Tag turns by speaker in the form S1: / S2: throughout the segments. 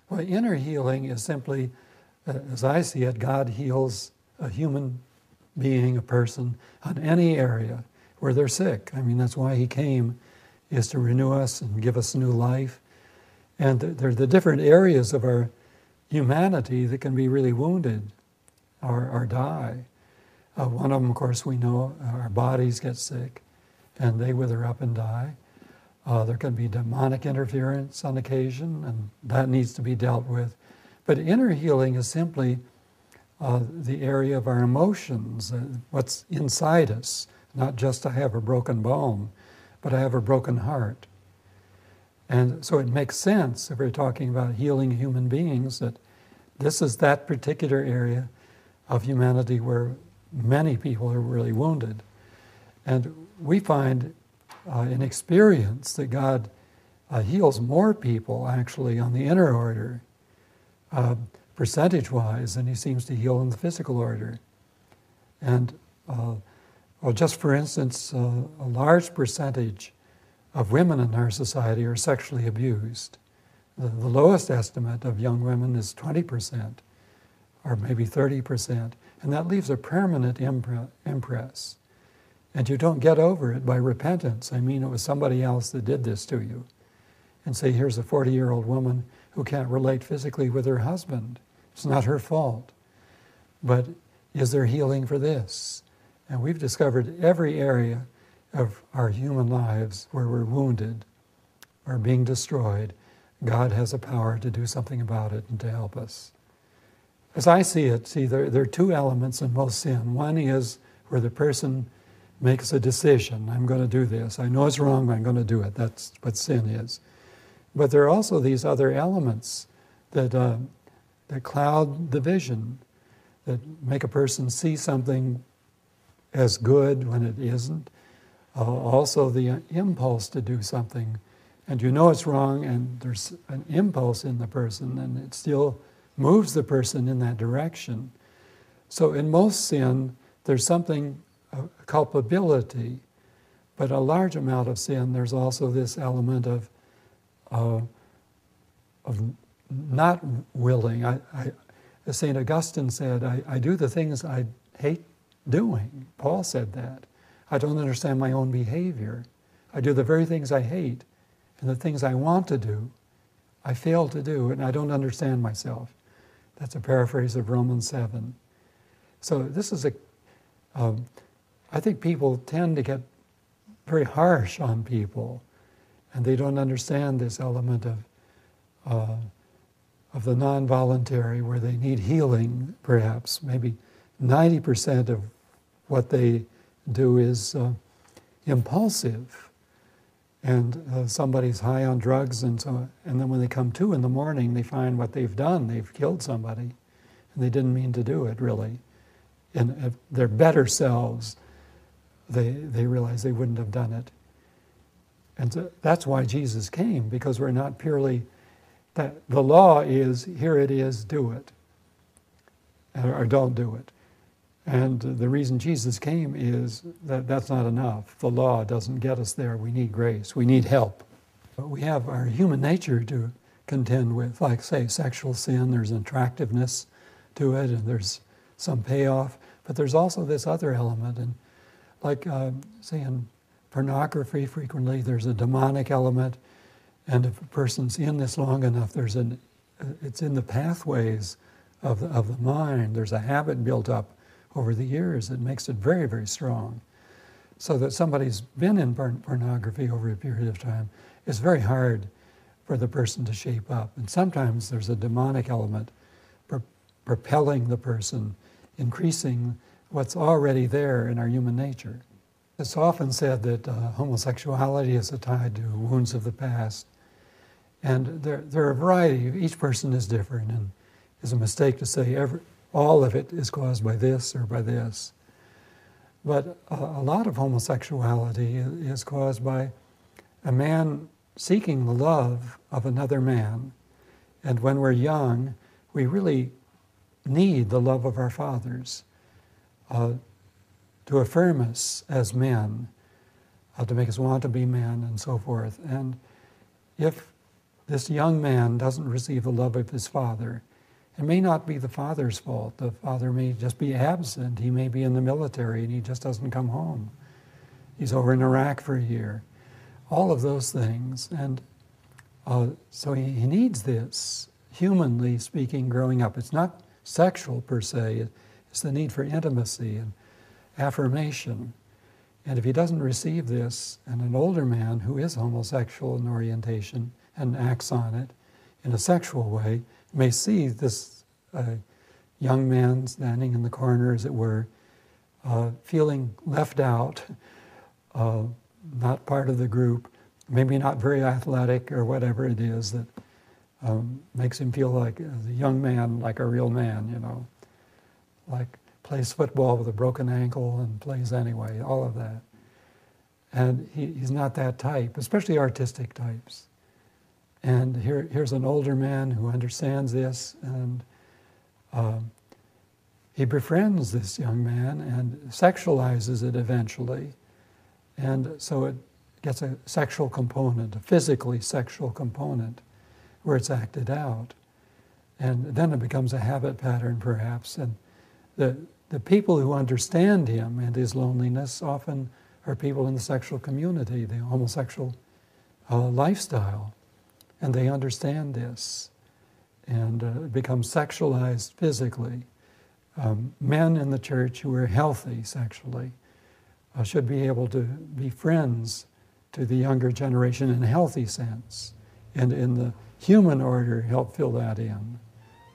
S1: Well, inner healing is simply, as I see it, God heals a human being, a person, on any area where they're sick. I mean, that's why he came, is to renew us and give us new life. And there are the different areas of our humanity that can be really wounded or die. One of them, of course, we know our bodies get sick and they wither up and die. There can be demonic interference on occasion, and that needs to be dealt with. But inner healing is simply the area of our emotions, what's inside us, not just I have a broken bone, but I have a broken heart. And so it makes sense, if we're talking about healing human beings, that this is that particular area of humanity where many people are really wounded. And we find in experience that God heals more people actually on the inner order, percentage-wise, than he seems to heal in the physical order. And well, just for instance, a large percentage of women in our society are sexually abused. The lowest estimate of young women is 20%, or maybe 30%, and that leaves a permanent impress. And you don't get over it by repentance. I mean, it was somebody else that did this to you. And say, here's a 40-year-old woman who can't relate physically with her husband. It's not her fault. But is there healing for this? And we've discovered every area of our human lives where we're wounded or being destroyed, God has a power to do something about it and to help us. As I see it, there are two elements in most sin. One is where the person makes a decision. I'm going to do this. I know it's wrong, but I'm going to do it. That's what sin is. But there are also these other elements that cloud the vision, that make a person see something as good when it isn't. Also the impulse to do something. And you know it's wrong, and there's an impulse in the person, and it still moves the person in that direction. So in most sin, there's something, culpability, but a large amount of sin, there's also this element of not willing. As St. Augustine said, I do the things I hate doing. Paul said that. I don't understand my own behavior. I do the very things I hate, and the things I want to do, I fail to do, and I don't understand myself. That's a paraphrase of Romans 7. So this is I think people tend to get very harsh on people, and they don't understand this element of the non-voluntary, where they need healing, perhaps. Maybe 90% of what they do is impulsive. And somebody's high on drugs, and then when they come to in the morning, they find what they've done. They've killed somebody, and they didn't mean to do it, really. And their better selves, they realize they wouldn't have done it. And so that's why Jesus came, because we're not purely, that the law is, here it is, do it, or don't do it. And the reason Jesus came is that that's not enough. The law doesn't get us there. We need grace. We need help. But we have our human nature to contend with, like, say, sexual sin. There's an attractiveness to it, and there's some payoff. But there's also this other element. And like, say, in pornography, frequently there's a demonic element. And if a person's in this long enough, it's in the pathways of the mind. There's a habit built up over the years that makes it very, very strong. So that somebody's been in pornography over a period of time, it's very hard for the person to shape up. And sometimes there's a demonic element propelling the person, increasing what's already there in our human nature. It's often said that homosexuality is tied to wounds of the past. And there are a variety. Each person is different, and it's a mistake to say all of it is caused by this or by this. But a lot of homosexuality is caused by a man seeking the love of another man. And when we're young, we really need the love of our fathers to affirm us as men, to make us want to be men and so forth. And if this young man doesn't receive the love of his father, it may not be the father's fault. The father may just be absent. He may be in the military and he just doesn't come home. He's over in Iraq for a year. All of those things. And so he needs this, humanly speaking, growing up. It's not sexual per se. It's the need for intimacy and affirmation. And if he doesn't receive this, and an older man who is homosexual in orientation and acts on it in a sexual way may see this young man standing in the corner, as it were, feeling left out, not part of the group, maybe not very athletic or whatever it is that makes him feel like a young man, like a real man, you know, like plays football with a broken ankle and plays anyway, all of that. And he's not that type, especially artistic types. And here's an older man who understands this, and he befriends this young man and sexualizes it eventually. And so it gets a sexual component, a physically sexual component, where it's acted out. And then it becomes a habit pattern, perhaps. And the people who understand him and his loneliness often are people in the sexual community, the homosexual lifestyle. And they understand this, and it becomes sexualized physically. Men in the church who are healthy sexually should be able to be friends to the younger generation in a healthy sense, and in the human order help fill that in,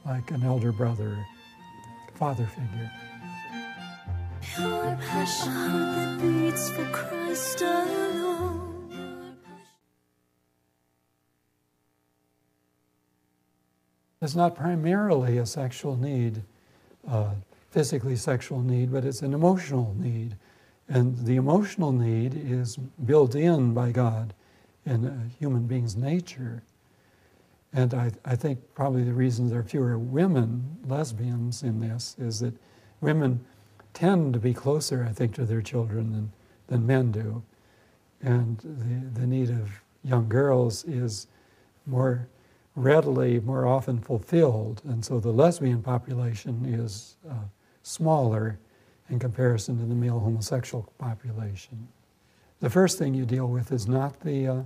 S1: like an elder brother, father figure.
S2: Your passion that beats for Christ alone.
S1: It's not primarily a sexual need, physically sexual need, but it's an emotional need. And the emotional need is built in by God in a human being's nature. And I think probably the reason there are fewer women, lesbians, in this is that women tend to be closer, I think, to their children than men do. And the need of young girls is more readily, more often fulfilled, and so the lesbian population is smaller in comparison to the male homosexual population. The first thing you deal with is not the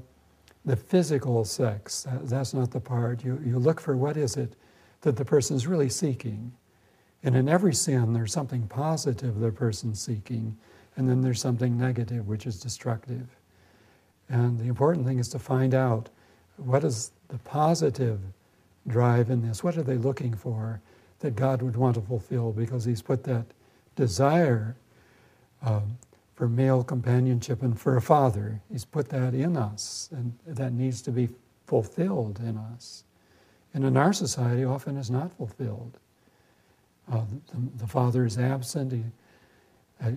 S1: physical sex. That's not the part. You look for what is it that the person is really seeking. And in every sin, there's something positive the person's seeking, and then there's something negative, which is destructive. And the important thing is to find out what is the positive drive in this. What are they looking for that God would want to fulfill, because He's put that desire for male companionship and for a father. He's put that in us, and that needs to be fulfilled in us. And in our society, often is not fulfilled. The father is absent.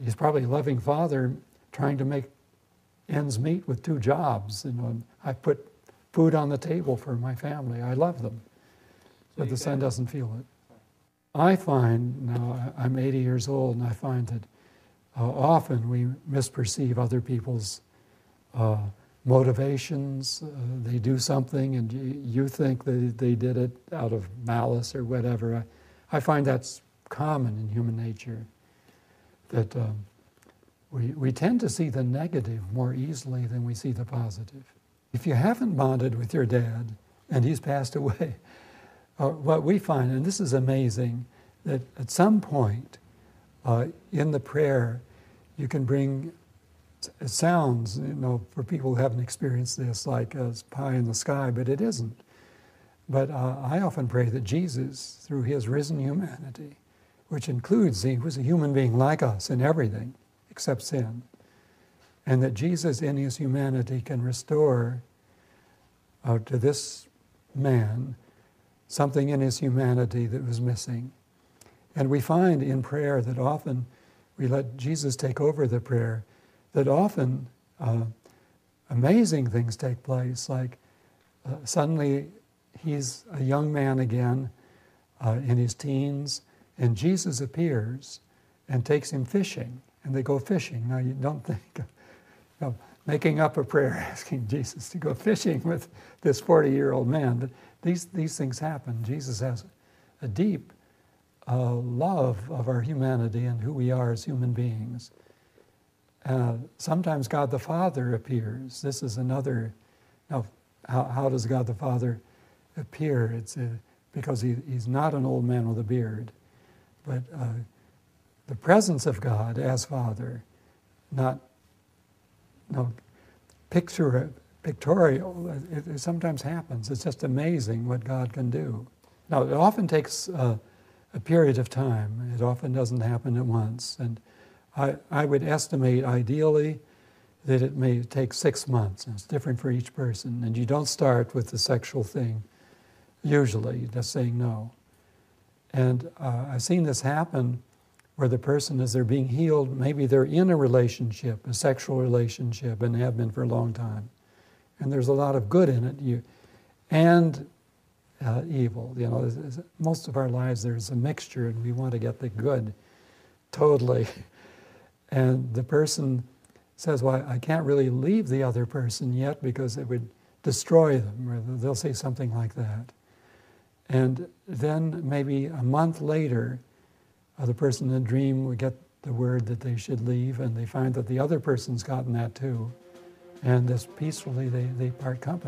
S1: He's probably a loving father trying to make ends meet with 2 jobs. You know, I put food on the table for my family. I love them. But the son doesn't feel it. I find, now I'm 80 years old, and I find that often we misperceive other people's motivations. They do something and you think that they did it out of malice or whatever. I find that's common in human nature, that we tend to see the negative more easily than we see the positive. If you haven't bonded with your dad and he's passed away, what we find, and this is amazing, that at some point in the prayer you can bring sounds, you know, for people who haven't experienced this, like pie in the sky, but it isn't. But I often pray that Jesus, through His risen humanity, which includes He was a human being like us in everything except sin, and that Jesus in His humanity can restore to this man something in his humanity that was missing. And we find in prayer that often we let Jesus take over the prayer, that often amazing things take place, like suddenly he's a young man again in his teens, and Jesus appears and takes him fishing, and they go fishing. Now you don't think, making up a prayer, asking Jesus to go fishing with this 40-year-old man. But these things happen. Jesus has a deep love of our humanity and who we are as human beings. Sometimes God the Father appears. This is another. Now, how does God the Father appear? It's because he's not an old man with a beard, but the presence of God as Father, not pictorial. It sometimes happens. It's just amazing what God can do. Now, it often takes a period of time. It often doesn't happen at once. And I would estimate, ideally, that it may take 6 months. And it's different for each person. And you don't start with the sexual thing, usually, just saying no. And I've seen this happen where the person, as they're being healed, maybe they're in a relationship, a sexual relationship, and have been for a long time. And there's a lot of good in it, and evil. You know, most of our lives there's a mixture, and we want to get the good, totally. And the person says, well, I can't really leave the other person yet because it would destroy them, or they'll say something like that. And then maybe a month later, the person in the dream would get the word that they should leave, and they find that the other person's gotten that too. And this peacefully, they part company.